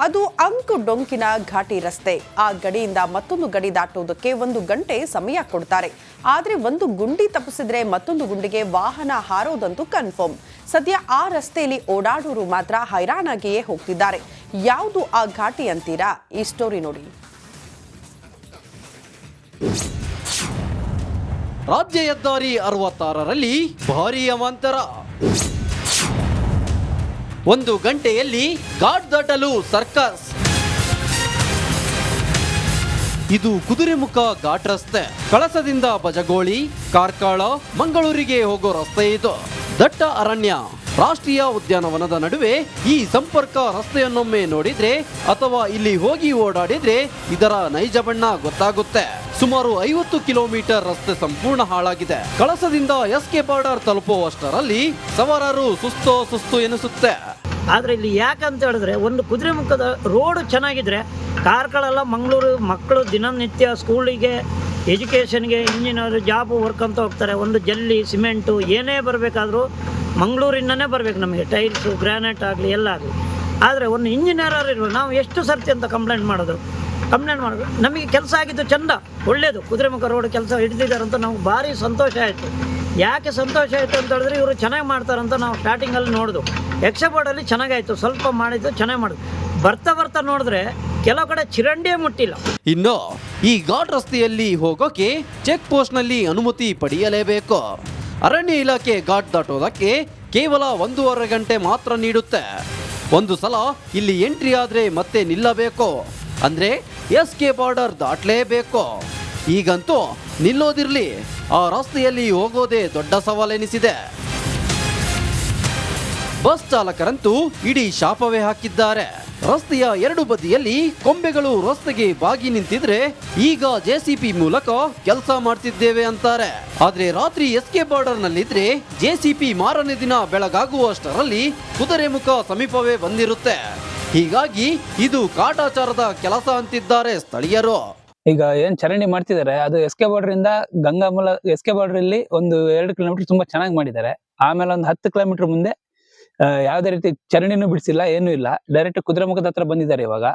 ಅದು ಅಂಕು ಡೊಂಕಿನ ಘಾಟಿ ರಸ್ತೆ. ಆ ಗಡಿಯಿಂದ ಮತ್ತೊಂದು ಗಡಿ ದಾಟುವುದಕ್ಕೆ 1 ಗಂಟೆ ಸಮಯ ಕೊಡ್ತಾರೆ. ಆದರೆ ಒಂದು ಗುಂಡಿ ತಪ್ಪಿಸಿದ್ರೆ ಮತ್ತೊಂದು ಗುಂಡಿಗೆ ವಾಹನ ಹಾರೋದಂತೂ ಕನ್ಫರ್ಮ್. ಸದ್ಯ ಆ ರಸ್ತೆಯಲ್ಲಿ ಓಡಾಡೋರು ಮಾತ್ರ ಹೈರಾಣಾಗಿಯೇ ಹೋಗ್ತಿದ್ದಾರೆ. ಯಾವುದು ಆ ಘಾಟಿ ಅಂತೀರಾ? ಈ ಸ್ಟೋರಿ ನೋಡಿ. ರಾಜ್ಯ ಹೆದ್ದಾರಿ 66ರಲ್ಲಿ ಭಾರೀ ಅವಾಂತರ. 1 ಗಂಟೆಯಲ್ಲಿ ಘಾಟ್ ದಾಟಲು ಸರ್ಕಸ್. ಇದು ಕುದುರೆಮುಖ ಘಾಟ್ ರಸ್ತೆ. ಕಳಸದಿಂದ ಬಜಗೋಳಿ, ಕಾರ್ಕಳ, ಮಂಗಳೂರಿಗೆ ಹೋಗೋ ರಸ್ತೆ ಇದು. ದಟ್ಟ ಅರಣ್ಯ, ರಾಷ್ಟ್ರೀಯ ಉದ್ಯಾನವನದ ನಡುವೆ ಈ ಸಂಪರ್ಕ ರಸ್ತೆಯನ್ನೊಮ್ಮೆ ನೋಡಿದ್ರೆ ಅಥವಾ ಇಲ್ಲಿ ಹೋಗಿ ಓಡಾಡಿದ್ರೆ ಇದರ ನೈಜ ಬಣ್ಣ ಗೊತ್ತಾಗುತ್ತೆ. ಸುಮಾರು 50 ಕಿಲೋಮೀಟರ್ ರಸ್ತೆ ಸಂಪೂರ್ಣ ಹಾಳಾಗಿದೆ. ಕಳಸದಿಂದ ಎಸ್ಕೆ ಬಾರ್ಡರ್ ತಲುಪುವಷ್ಟರಲ್ಲಿ ಸವಾರರು ಸುಸ್ತು ಎನಿಸುತ್ತೆ. ಆದರೆ ಇಲ್ಲಿ ಯಾಕಂತ ಹೇಳಿದ್ರೆ ಒಂದು ಕುದುರೆಮುಖದ ರೋಡ್ ಚೆನ್ನಾಗಿದ್ರೆ ಕಾರ್ಕಳೆಲ್ಲ ಮಂಗಳೂರು ಮಕ್ಕಳು ದಿನನಿತ್ಯ ಸ್ಕೂಲಿಗೆ, ಎಜುಕೇಷನ್ಗೆ, ಇಂಜಿನಿಯರ್, ಜಾಬು, ವರ್ಕ್ ಅಂತ ಹೋಗ್ತಾರೆ. ಒಂದು ಜಲ್ಲಿ, ಸಿಮೆಂಟು ಏನೇ ಬರಬೇಕಾದ್ರೂ ಮಂಗಳೂರಿನೇ ಬರಬೇಕು ನಮಗೆ. ಟೈಲ್ಸು, ಗ್ರಾನೈಟ್ ಆಗಲಿ ಎಲ್ಲ ಆಗಲಿ. ಆದರೆ ಒಂದು ಇಂಜಿನಿಯರ್ ಇರಬೇಕು. ನಾವು ಎಷ್ಟು ಸರ್ತಿ ಅಂತ ಕಂಪ್ಲೇಂಟ್ ಮಾಡೋದು ನಮಗೆ ಕೆಲಸ ಆಗಿದ್ದು ಚೆಂದ, ಒಳ್ಳೆಯದು. ಕುದುರೆಮುಖ ರೋಡ್ ಕೆಲಸ ಹಿಡಿದಿದ್ದಾರಂತ ನಮ್ಗೆ ಭಾರಿ ಸಂತೋಷ ಆಯಿತು. ಯಾಕೆ ಸಂತೋಷ ಆಯಿತು ಅಂತ ಹೇಳಿದ್ರೆ ಇವರು ಚೆನ್ನಾಗಿ ಮಾಡ್ತಾರಂತ ನಾವು ಸ್ಟಾರ್ಟಿಂಗಲ್ಲಿ ನೋಡಿದು. ಎಕ್ಸಬೋರ್ಡಲ್ಲಿ ಚೆನ್ನಾಗಾಯಿತು, ಸ್ವಲ್ಪ ಮಾಡಿದ್ದು ಚೆನ್ನಾಗಿ ಮಾಡಿದ್ರು. ಬರ್ತಾ ನೋಡಿದ್ರೆ ಕೆಲವು ಕಡೆ ಚಿರಂಡಿಯೇ ಮುಟ್ಟಿಲ್ಲ. ಇನ್ನು ಈ ಘಾಟ್ ರಸ್ತೆಯಲ್ಲಿ ಹೋಗೋಕೆ ಚೆಕ್ ಪೋಸ್ಟ್ ನಲ್ಲಿ ಅನುಮತಿ ಪಡೆಯಲೇಬೇಕು. ಅರಣ್ಯ ಇಲಾಖೆ ಘಾಟ್ ದಾಟೋದಕ್ಕೆ ಕೇವಲ 1.5 ಗಂಟೆ ಮಾತ್ರ ನೀಡುತ್ತೆ. ಒಂದು ಸಲ ಇಲ್ಲಿ ಎಂಟ್ರಿ ಆದ್ರೆ ಮತ್ತೆ ನಿಲ್ಲಬೇಕು. ಅಂದ್ರೆ ಎಸ್ಕೆ ಬಾರ್ಡರ್ ದಾಟಲೇಬೇಕು. ಈಗಂತೂ ನಿಲ್ಲೋದಿರ್ಲಿ, ಆ ರಸ್ತೆಯಲ್ಲಿ ಹೋಗೋದೇ ದೊಡ್ಡ ಸವಾಲೆನಿಸಿದೆ. ಬಸ್ ಚಾಲಕರಂತೂ ಇಡೀ ಶಾಪವೇ ಹಾಕಿದ್ದಾರೆ. ರಸ್ತೆಯ 2 ಬದಿಯಲ್ಲಿ ಕೊಂಬೆಗಳು ರಸ್ತೆಗೆ ಬಾಗಿ ನಿಂತಿದ್ರೆ ಈಗ ಜೆಸಿಪಿ ಮೂಲಕ ಕೆಲಸ ಮಾಡ್ತಿದ್ದೇವೆ ಅಂತಾರೆ. ಆದ್ರೆ ರಾತ್ರಿ ಎಸ್ಕೆ ಬಾರ್ಡರ್ ನಲ್ಲಿದ್ರೆ ಜೆಸಿಪಿ ಮಾರನೇ ದಿನ ಬೆಳಗಾಗುವಷ್ಟರಲ್ಲಿ ಕುದುರೆಮುಖ ಸಮೀಪವೇ ಬಂದಿರುತ್ತೆ. ಹೀಗಾಗಿ ಇದು ಕಾಟಾಚಾರದ ಕೆಲಸ ಅಂತಿದ್ದಾರೆ ಸ್ಥಳೀಯರು. ಈಗ ಏನ್ ಚರಂಡಿ ಮಾಡ್ತಿದ್ದಾರೆ ಅದು ಎಸ್ಕೆ ಬಾರ್ಡರ್ ಇಂದ ಗಂಗಾಮೂಲ ಎಸ್ಕೆ ಬಾರ್ಡರ್ ಇಲ್ಲಿ ಒಂದು 2 ಕಿಲೋಮೀಟರ್ ತುಂಬಾ ಚೆನ್ನಾಗಿ ಮಾಡಿದ್ದಾರೆ. ಆಮೇಲೆ ಒಂದು 10 ಕಿಲೋಮೀಟರ್ ಮುಂದೆ ಯಾವುದೇ ರೀತಿ ಚರಂಡಿನೂ ಬಿಡಿಸಿಲ್ಲ, ಏನೂ ಇಲ್ಲ. ಡೈರೆಕ್ಟ್ ಕುದುರೆಮುಖದ ಹತ್ರ ಬಂದಿದ್ದಾರೆ ಇವಾಗ.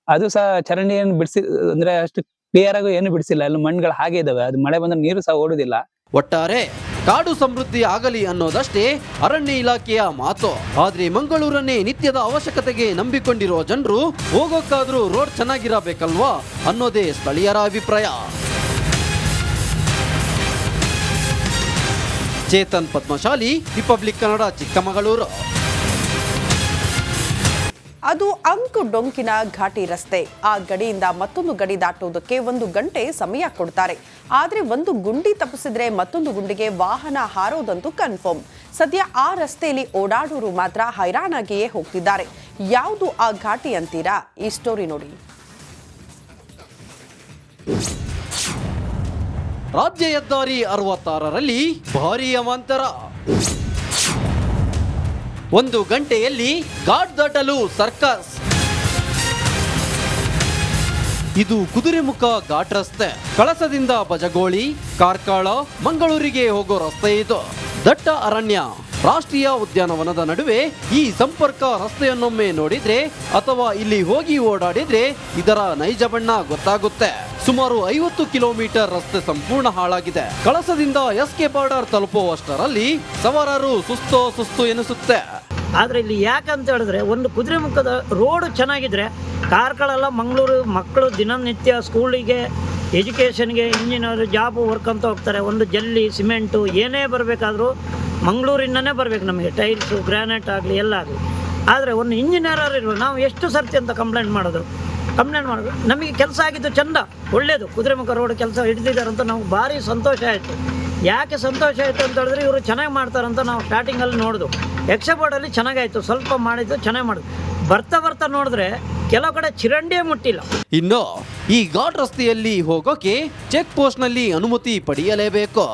ಅದು ಸಹ ಚರಂಡಿ ಏನು ಬಿಡಿಸಿ ಅಂದ್ರೆ ಅಷ್ಟು ಕ್ಲಿಯರ್ ಆಗಿ ಏನು ಬಿಡಿಸಿಲ್ಲ. ಎಲ್ಲ ಮಣ್ಣುಗಳು ಹಾಗೆ ಇದಾವೆ. ಅದು ಮಳೆ ಬಂದ್ರೆ ನೀರು ಸಹ ಓಡುದಿಲ್ಲ. ಒಟ್ಟಾರೆ ಕಾಡು ಸಮೃದ್ಧಿ ಆಗಲಿ ಅನ್ನೋದಷ್ಟೇ ಅರಣ್ಯ ಇಲಾಖೆಯ ಮಾತು. ಆದ್ರೆ ಮಂಗಳೂರನ್ನೇ ನಿತ್ಯದ ಅವಶ್ಯಕತೆಗೆ ನಂಬಿಕೊಂಡಿರೋ ಜನರು ಹೋಗೋಕ್ಕಾದ್ರೂ ರೋಡ್ ಚೆನ್ನಾಗಿರಬೇಕಲ್ವಾ ಅನ್ನೋದೇ ಸ್ಥಳೀಯರ ಅಭಿಪ್ರಾಯ. ಚೇತನ್ ಪದ್ಮಶಾಲಿ, ರಿಪಬ್ಲಿಕ್ ಕನ್ನಡ, ಚಿಕ್ಕಮಗಳೂರು. ಅದು ಅಂಕು ಡೊಂಕಿನ ಘಾಟಿ ರಸ್ತೆ. ಆ ಗಡಿಯಿಂದ ಮತ್ತೊಂದು ಗಡಿ ದಾಟುವುದಕ್ಕೆ 1 ಗಂಟೆ ಸಮಯ ಕೊಡ್ತಾರೆ. ಆದರೆ ಒಂದು ಗುಂಡಿ ತಪ್ಪಿಸಿದ್ರೆ ಮತ್ತೊಂದು ಗುಂಡಿಗೆ ವಾಹನ ಹಾರೋದಂತೂ ಕನ್ಫರ್ಮ್. ಸದ್ಯ ಆ ರಸ್ತೆಯಲ್ಲಿ ಓಡಾಡೋರು ಮಾತ್ರ ಹೈರಾಣಾಗಿಯೇ ಹೋಗ್ತಿದ್ದಾರೆ. ಯಾವುದು ಆ ಘಾಟಿ ಅಂತೀರಾ? ಈ ಸ್ಟೋರಿ ನೋಡಿ. ರಾಜ್ಯ ಹೆದ್ದಾರಿ 66ರಲ್ಲಿ ಭಾರೀ ಅವಾಂತರ. 1 ಗಂಟೆಯಲ್ಲಿ ಘಾಟ್ ದಾಟಲು ಸರ್ಕಸ್. ಇದು ಕುದುರೆಮುಖ ಘಾಟ್ ರಸ್ತೆ. ಕಳಸದಿಂದ ಬಜಗೋಳಿ, ಕಾರ್ಕಳ, ಮಂಗಳೂರಿಗೆ ಹೋಗೋ ರಸ್ತೆ ಇದು. ದಟ್ಟ ಅರಣ್ಯ, ರಾಷ್ಟ್ರೀಯ ಉದ್ಯಾನವನದ ನಡುವೆ ಈ ಸಂಪರ್ಕ ರಸ್ತೆಯನ್ನೊಮ್ಮೆ ನೋಡಿದ್ರೆ ಅಥವಾ ಇಲ್ಲಿ ಹೋಗಿ ಓಡಾಡಿದ್ರೆ ಇದರ ನೈಜ ಬಣ್ಣ ಗೊತ್ತಾಗುತ್ತೆ. ಸುಮಾರು 50 ಕಿಲೋಮೀಟರ್ ರಸ್ತೆ ಸಂಪೂರ್ಣ ಹಾಳಾಗಿದೆ. ಕಳಸದಿಂದ ಎಸ್ಕೆ ಬಾರ್ಡರ್ ತಲುಪುವಷ್ಟರಲ್ಲಿ ಸವಾರರು ಸುಸ್ತು ಎನಿಸುತ್ತೆ. ಆದರೆ ಇಲ್ಲಿ ಯಾಕಂತ ಹೇಳಿದ್ರೆ ಒಂದು ಕುದುರೆಮುಖದ ರೋಡ್ ಚೆನ್ನಾಗಿದ್ರೆ ಕಾರ್ಕಳೆಲ್ಲ ಮಂಗಳೂರು ಮಕ್ಕಳು ದಿನನಿತ್ಯ ಸ್ಕೂಲಿಗೆ, ಎಜುಕೇಷನ್ಗೆ, ಇಂಜಿನಿಯರ್, ಜಾಬು, ವರ್ಕ್ ಅಂತ ಹೋಗ್ತಾರೆ. ಒಂದು ಜಲ್ಲಿ, ಸಿಮೆಂಟು ಏನೇ ಬರಬೇಕಾದ್ರೂ ಮಂಗಳೂರಿನೇ ಬರಬೇಕು ನಮಗೆ. ಟೈಲ್ಸು, ಗ್ರಾನೈಟ್ ಆಗಲಿ ಎಲ್ಲ ಆಗಲಿ. ಆದರೆ ಒಂದು ಇಂಜಿನಿಯರ್ ಇರಬೇಕು. ನಾವು ಎಷ್ಟು ಸರ್ತಿ ಅಂತ ಕಂಪ್ಲೇಂಟ್ ಮಾಡೋದು ನಮಗೆ ಕೆಲಸ ಆಗಿದ್ದು ಚೆಂದ, ಒಳ್ಳೆಯದು. ಕುದುರೆಮುಖ ರೋಡ್ ಕೆಲಸ ಹಿಡಿದಿದ್ದಾರಂತ ನಮ್ಗೆ ಭಾರಿ ಸಂತೋಷ ಆಯಿತು. ಯಾಕೆ ಸಂತೋಷ ಆಯಿತು ಅಂತ ಹೇಳಿದ್ರೆ ಇವರು ಚೆನ್ನಾಗಿ ಮಾಡ್ತಾರಂತ ನಾವು ಸ್ಟಾರ್ಟಿಂಗಲ್ಲಿ ನೋಡಿದು. ಎಕ್ಸಬೋರ್ಡಲ್ಲಿ ಚೆನ್ನಾಗಾಯಿತು, ಸ್ವಲ್ಪ ಮಾಡಿದ್ದು ಚೆನ್ನಾಗಿ ಮಾಡಿದ್ರು. ಬರ್ತಾ ನೋಡಿದ್ರೆ ಕೆಲವು ಕಡೆ ಚಿರಂಡಿಯೇ ಮುಟ್ಟಿಲ್ಲ. ಇನ್ನು ಈ ಘಾಟ್ ರಸ್ತೆಯಲ್ಲಿ ಹೋಗೋಕೆ ಚೆಕ್ ಪೋಸ್ಟ್ ನಲ್ಲಿ ಅನುಮತಿ ಪಡೆಯಲೇಬೇಕು.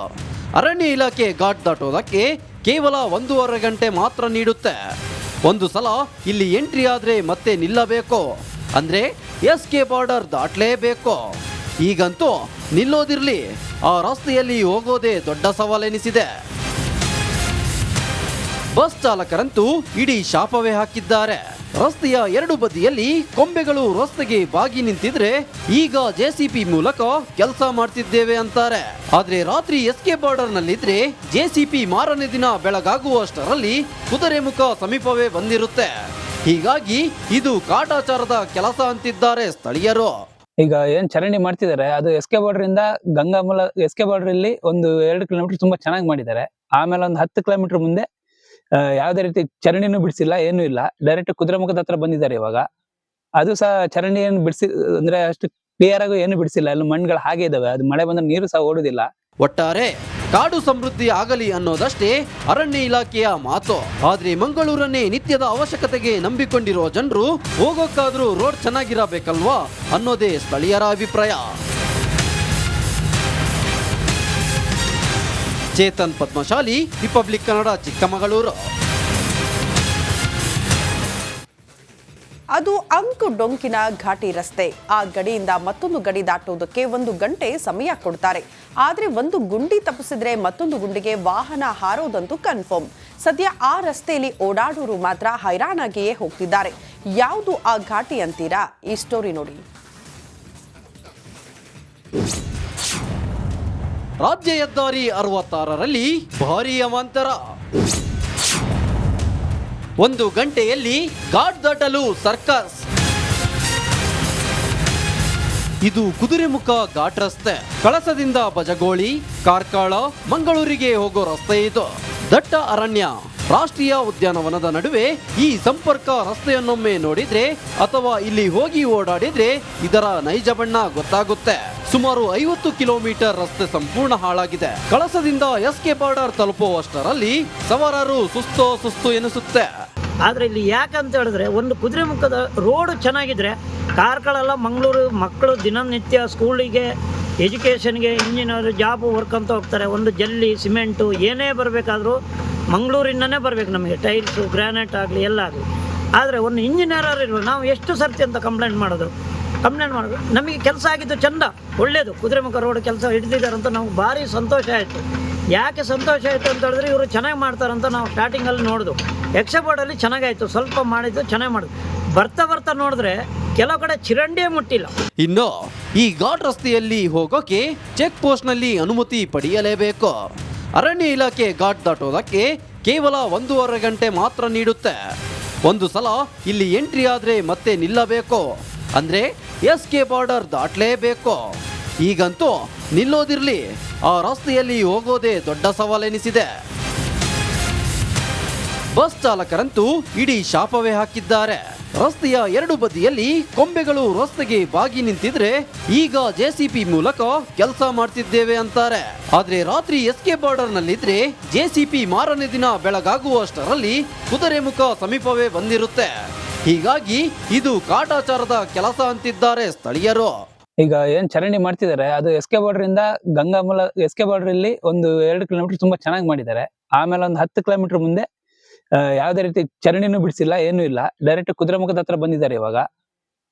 ಅರಣ್ಯ ಇಲಾಖೆ ಘಾಟ್ ದಾಟೋದಕ್ಕೆ ಕೇವಲ 1.5 ಗಂಟೆ ಮಾತ್ರ ನೀಡುತ್ತೆ. ಒಂದು ಸಲ ಇಲ್ಲಿ ಎಂಟ್ರಿ ಆದ್ರೆ ಮತ್ತೆ ನಿಲ್ಲಬೇಕು. ಅಂದ್ರೆ ಎಸ್ಕೆ ಬಾರ್ಡರ್ ದಾಟಲೇಬೇಕು. ಈಗಂತೂ ನಿಲ್ಲೋದಿರ್ಲಿ, ಆ ರಸ್ತೆಯಲ್ಲಿ ಹೋಗೋದೇ ದೊಡ್ಡ ಸವಾಲೆನಿಸಿದೆ. ಬಸ್ ಚಾಲಕರಂತೂ ಇಡೀ ಶಾಪವೇ ಹಾಕಿದ್ದಾರೆ. ರಸ್ತೆಯ ಎರಡು ಬದಿಯಲ್ಲಿ ಕೊಂಬೆಗಳು ರಸ್ತೆಗೆ ಬಾಗಿ ನಿಂತಿದ್ರೆ ಈಗ ಜೆಸಿಪಿ ಮೂಲಕ ಕೆಲಸ ಮಾಡ್ತಿದ್ದೇವೆ ಅಂತಾರೆ. ಆದ್ರೆ ರಾತ್ರಿ ಎಸ್ಕೆ ಬಾರ್ಡರ್ ನಲ್ಲಿದ್ರೆ ಜೆಸಿಪಿ ಮಾರನೇ ದಿನ ಬೆಳಗಾಗುವಷ್ಟರಲ್ಲಿ ಕುದುರೆಮುಖ ಸಮೀಪವೇ ಬಂದಿರುತ್ತೆ. ಹೀಗಾಗಿ ಇದು ಕಾಟಾಚಾರದ ಕೆಲಸ ಅಂತಿದ್ದಾರೆ ಸ್ಥಳೀಯರು. ಈಗ ಏನ್ ಚರಂಡಿ ಮಾಡ್ತಿದ್ದಾರೆ ಅದು ಎಸ್ಕೆ ಬಾರ್ಡರ್ ಇಂದ ಗಂಗಾಮೂಲ ಎಸ್ಕೆ ಬಾರ್ಡರ್ ಇಲ್ಲಿ ಒಂದು 2 ಕಿಲೋಮೀಟರ್ ತುಂಬಾ ಚೆನ್ನಾಗಿ ಮಾಡಿದ್ದಾರೆ. ಆಮೇಲೆ ಒಂದು 10 ಕಿಲೋಮೀಟರ್ ಮುಂದೆ ಯಾವುದೇ ರೀತಿ ಚರಂಡಿನೂ ಬಿಡಿಸಿಲ್ಲ, ಏನೂ ಇಲ್ಲ. ಡೈರೆಕ್ಟ್ ಕುದುರೆಮುಖದ ಹತ್ರ ಬಂದಿದ್ದಾರೆ ಇವಾಗ. ಅದು ಸಹ ಚರಂಡಿ ಏನು ಬಿಡಿಸಿ ಅಂದ್ರೆ ಅಷ್ಟು ಕ್ಲಿಯರ್ ಆಗಿ ಏನು ಬಿಡಿಸಿಲ್ಲ, ಎಲ್ಲ ಮಣ್ಣುಗಳು ಹಾಗೆ ಇದಾವೆ. ಅದು ಮಳೆ ಬಂದ್ರೆ ನೀರು ಸಹ ಓಡುದಿಲ್ಲ. ಒಟ್ಟಾರೆ ಕಾಡು ಸಮೃದ್ಧಿ ಆಗಲಿ ಅನ್ನೋದಷ್ಟೇ ಅರಣ್ಯ ಇಲಾಖೆಯ ಮಾತು. ಆದ್ರೆ ಮಂಗಳೂರನ್ನೇ ನಿತ್ಯದ ಅವಶ್ಯಕತೆಗೆ ನಂಬಿಕೊಂಡಿರೋ ಜನರು ಹೋಗೋಕ್ಕಾದ್ರೂ ರೋಡ್ ಚೆನ್ನಾಗಿರಬೇಕಲ್ವಾ ಅನ್ನೋದೇ ಸ್ಥಳೀಯರ ಅಭಿಪ್ರಾಯ. ಚೇತನ್ ಪದ್ಮಶಾಲಿ, ರಿಪಬ್ಲಿಕ್ ಕನ್ನಡ, ಚಿಕ್ಕಮಗಳೂರು. ಅದು ಅಂಕು ಡೊಂಕಿನ ಘಾಟಿ ರಸ್ತೆ. ಆ ಗಡಿಯಿಂದ ಮತ್ತೊಂದು ಗಡಿ ದಾಟುವುದಕ್ಕೆ 1 ಗಂಟೆ ಸಮಯ ಕೊಡ್ತಾರೆ. ಆದ್ರೆ ಒಂದು ಗುಂಡಿ ತಪ್ಪಿಸಿದ್ರೆ ಮತ್ತೊಂದು ಗುಂಡಿಗೆ ವಾಹನ ಹಾರೋದಂತೂ ಕನ್ಫರ್ಮ್. ಸದ್ಯ ಆ ರಸ್ತೆಯಲ್ಲಿ ಓಡಾಡೋರು ಮಾತ್ರ ಹೈರಾಣಾಗಿಯೇ ಹೋಗ್ತಿದ್ದಾರೆ. ಯಾವುದು ಆ ಘಾಟಿ ಅಂತೀರಾ? ಈ ಸ್ಟೋರಿ ನೋಡಿ. ರಾಜ್ಯ ಹೆದ್ದಾರಿ 66ರಲ್ಲಿ ಭಾರೀ ಅವಾಂತರ. 1 ಗಂಟೆಯಲ್ಲಿ ಘಾಟ್ ದಾಟಲು ಸರ್ಕಸ್. ಇದು ಕುದುರೆಮುಖ ಘಾಟ್ ರಸ್ತೆ. ಕಳಸದಿಂದ ಬಜಗೋಳಿ, ಕಾರ್ಕಳ, ಮಂಗಳೂರಿಗೆ ಹೋಗೋ ರಸ್ತೆ ಇದು. ದಟ್ಟ ಅರಣ್ಯ, ರಾಷ್ಟ್ರೀಯ ಉದ್ಯಾನವನದ ನಡುವೆ ಈ ಸಂಪರ್ಕ ರಸ್ತೆಯನ್ನೊಮ್ಮೆ ನೋಡಿದ್ರೆ ಅಥವಾ ಇಲ್ಲಿ ಹೋಗಿ ಓಡಾಡಿದ್ರೆ ಇದರ ನೈಜ ಬಣ್ಣ ಗೊತ್ತಾಗುತ್ತೆ. ಸುಮಾರು 50 ಕಿಲೋಮೀಟರ್ ರಸ್ತೆ ಸಂಪೂರ್ಣ ಹಾಳಾಗಿದೆ. ಕಳಸದಿಂದ ಎಸ್ಕೆ ಬಾರ್ಡರ್ ತಲುಪುವಷ್ಟರಲ್ಲಿ ಸವಾರರು ಸುಸ್ತು ಎನಿಸುತ್ತೆ. ಆದರೆ ಇಲ್ಲಿ ಯಾಕಂತ ಹೇಳಿದ್ರೆ ಒಂದು ಕುದುರೆಮುಖದ ರೋಡ್ ಚೆನ್ನಾಗಿದ್ರೆ ಕಾರ್ಕಳೆಲ್ಲ ಮಂಗಳೂರು ಮಕ್ಕಳು ದಿನನಿತ್ಯ ಸ್ಕೂಲಿಗೆ, ಎಜುಕೇಷನ್ಗೆ, ಇಂಜಿನಿಯರ್, ಜಾಬು, ವರ್ಕ್ ಅಂತ ಹೋಗ್ತಾರೆ. ಒಂದು ಜಲ್ಲಿ, ಸಿಮೆಂಟು ಏನೇ ಬರಬೇಕಾದ್ರೂ ಮಂಗಳೂರಿನೇ ಬರಬೇಕು ನಮಗೆ. ಟೈಲ್ಸು, ಗ್ರಾನೈಟ್ ಆಗಲಿ ಎಲ್ಲ ಆಗಲಿ. ಆದರೆ ಒಂದು ಇಂಜಿನಿಯರ್ ಇರಬೇಕು. ನಾವು ಎಷ್ಟು ಸರ್ತಿ ಅಂತ ಕಂಪ್ಲೇಂಟ್ ಮಾಡೋದು ನಮಗೆ ಕೆಲಸ ಆಗಿದ್ದು ಚಂದ, ಒಳ್ಳೆಯದು. ಕುದುರೆಮುಖ ರೋಡ್ ಕೆಲಸ ಹಿಡಿದಿದ್ದಾರಂತ ನಮ್ಗೆ ಭಾರಿ ಸಂತೋಷ ಆಯಿತು. ಯಾಕೆ ಸಂತೋಷ ಆಯಿತು ಅಂತ ಹೇಳಿದ್ರೆ ಇವರು ಚೆನ್ನಾಗಿ ಮಾಡ್ತಾರಂತ ನಾವು ಸ್ಟಾರ್ಟಿಂಗಲ್ಲಿ ನೋಡಿದ್ವು. ಎಕ್ಸೆ ಬೋರ್ಡಲ್ಲಿ ಚೆನ್ನಾಗಾಯಿತು, ಸ್ವಲ್ಪ ಮಾಡಿದ್ದು ಚೆನ್ನಾಗಿ ಮಾಡಿದ್ರು. ಬರ್ತಾ ನೋಡಿದ್ರೆ ಕೆಲವು ಕಡೆ ಚಿರಂಡಿಯೇ ಮುಟ್ಟಿಲ್ಲ. ಇನ್ನು ಈ ಘಾಟ್ ರಸ್ತೆಯಲ್ಲಿ ಹೋಗೋಕೆ ಚೆಕ್ ಪೋಸ್ಟ್ ನಲ್ಲಿ ಅನುಮತಿ ಪಡೆಯಲೇಬೇಕು. ಅರಣ್ಯ ಇಲಾಖೆ ಘಾಟ್ ದಾಟೋದಕ್ಕೆ ಕೇವಲ 1.5 ಗಂಟೆ ಮಾತ್ರ ನೀಡುತ್ತೆ. ಒಂದು ಸಲ ಇಲ್ಲಿ ಎಂಟ್ರಿ ಆದ್ರೆ ಮತ್ತೆ ನಿಲ್ಲಬೇಕು, ಅಂದ್ರೆ ಎಸ್ಕೆ ಬಾರ್ಡರ್ ದಾಟಲೇಬೇಕು. ಈಗಂತೂ ನಿಲ್ಲೋದಿರ್ಲಿ, ಆ ರಸ್ತೆಯಲ್ಲಿ ಹೋಗೋದೇ ದೊಡ್ಡ ಸವಾಲೆನಿಸಿದೆ. ಬಸ್ ಚಾಲಕರಂತೂ ಇಡೀ ಶಾಪವೇ ಹಾಕಿದ್ದಾರೆ. ರಸ್ತೆಯ ಎರಡು ಬದಿಯಲ್ಲಿ ಕೊಂಬೆಗಳು ರಸ್ತೆಗೆ ಬಾಗಿ ನಿಂತಿದ್ರೆ ಈಗ ಜೆಸಿಪಿ ಮೂಲಕ ಕೆಲಸ ಮಾಡ್ತಿದ್ದೇವೆ ಅಂತಾರೆ. ಆದ್ರೆ ರಾತ್ರಿ ಎಸ್ಕೆ ಬಾರ್ಡರ್ ನಲ್ಲಿದ್ರೆ ಜೆಸಿಪಿ ಮಾರನೇ ದಿನ ಬೆಳಗಾಗುವಷ್ಟರಲ್ಲಿ ಕುದುರೆಮುಖ ಸಮೀಪವೇ ಬಂದಿರುತ್ತೆ. ಹೀಗಾಗಿ ಇದು ಕಾಟಾಚಾರದ ಕೆಲಸ ಅಂತಿದ್ದಾರೆ ಸ್ಥಳೀಯರು. ಈಗ ಏನ್ ಚರಂಡಿ ಮಾಡ್ತಿದ್ದಾರೆ ಅದು ಎಸ್ಕೆ ಬಾರ್ಡರ್ ಇಂದ ಗಂಗಾಮೂಲ ಎಸ್ಕೆ ಬಾರ್ಡರ್ ಇಲ್ಲಿ ಒಂದು 2 ಕಿಲೋಮೀಟರ್ ತುಂಬಾ ಚೆನ್ನಾಗಿ ಮಾಡಿದ್ದಾರೆ. ಆಮೇಲೆ ಒಂದು 10 ಕಿಲೋಮೀಟರ್ ಮುಂದೆ ಯಾವುದೇ ರೀತಿ ಚರಂಡಿನೂ ಬಿಡಿಸಿಲ್ಲ, ಏನೂ ಇಲ್ಲ. ಡೈರೆಕ್ಟ್ ಕುದುರೆಮುಖದ ಹತ್ರ ಬಂದಿದ್ದಾರೆ ಇವಾಗ.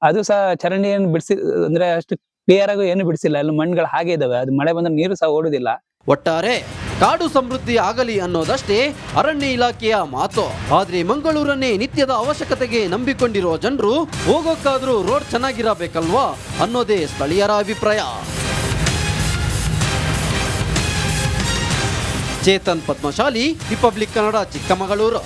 ಅದು ಸಹ ಚರಂಡಿ ಏನು ಬಿಡಿಸಿ ಅಂದ್ರೆ ಅಷ್ಟು ಕ್ಲಿಯರ್ ಆಗಿ ಏನು ಬಿಡಿಸಿಲ್ಲ, ಎಲ್ಲ ಮಣ್ಣುಗಳು ಹಾಗೆ ಇದಾವೆ. ಅದು ಮಳೆ ಬಂದ್ರೆ ನೀರು ಸಹ ಓಡುದಿಲ್ಲ. ಒಟ್ಟಾರೆ ಕಾಡು ಸಮೃದ್ಧಿ ಆಗಲಿ ಅನ್ನೋದಷ್ಟೇ ಅರಣ್ಯ ಇಲಾಖೆಯ ಮಾತು. ಆದ್ರೆ ಮಂಗಳೂರನ್ನೇ ನಿತ್ಯದ ಅವಶ್ಯಕತೆಗೆ ನಂಬಿಕೊಂಡಿರೋ ಜನರು ಹೋಗೋಕ್ಕಾದ್ರೂ ರೋಡ್ ಚೆನ್ನಾಗಿರಬೇಕಲ್ವಾ ಅನ್ನೋದೇ ಸ್ಥಳೀಯರ ಅಭಿಪ್ರಾಯ. ಚೇತನ್ ಪದ್ಮಶಾಲಿ, ರಿಪಬ್ಲಿಕ್ ಕನ್ನಡ, ಚಿಕ್ಕಮಗಳೂರು.